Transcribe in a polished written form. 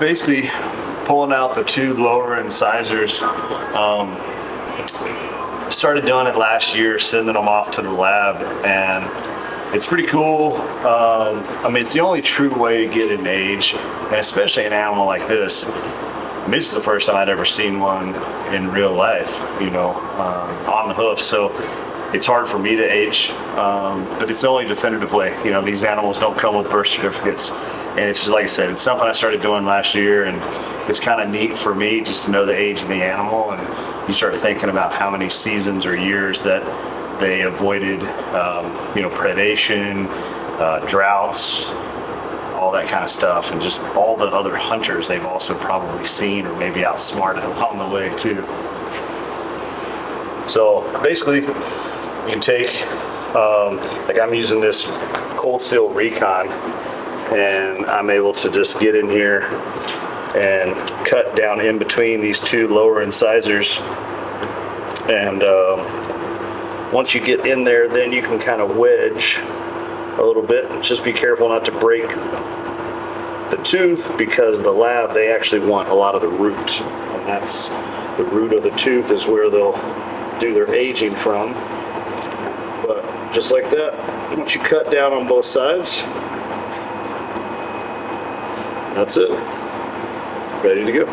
basically pulling out the two lower incisors. Started doing it last year, sending them off to the lab, and it's pretty cool. I mean, it's the only true way to get an age, and especially an animal like this. I mean, this is the first time I'd ever seen one in real life, you know, on the hoof. So it's hard for me to age, but it's the only definitive way. You know, these animals don't come with birth certificates. And it's just, like I said, it's something I started doing last year, and it's kind of neat for me just to know the age of the animal. And you start thinking about how many seasons or years that they avoided, you know, predation, droughts, all that kind of stuff, and just all the other hunters they've also probably seen or maybe outsmarted along the way too. So basically, you can take, like I'm using this Cold Steel Recon, and I'm able to just get in here and cut down in between these two lower incisors. And once you get in there, then you can kind of wedge a little bit. Just be careful not to break the tooth, because the lab, they actually want a lot of the root. And that's the root of the tooth is where they'll do their aging from. But just like that, once you cut down on both sides, that's it. Ready to go.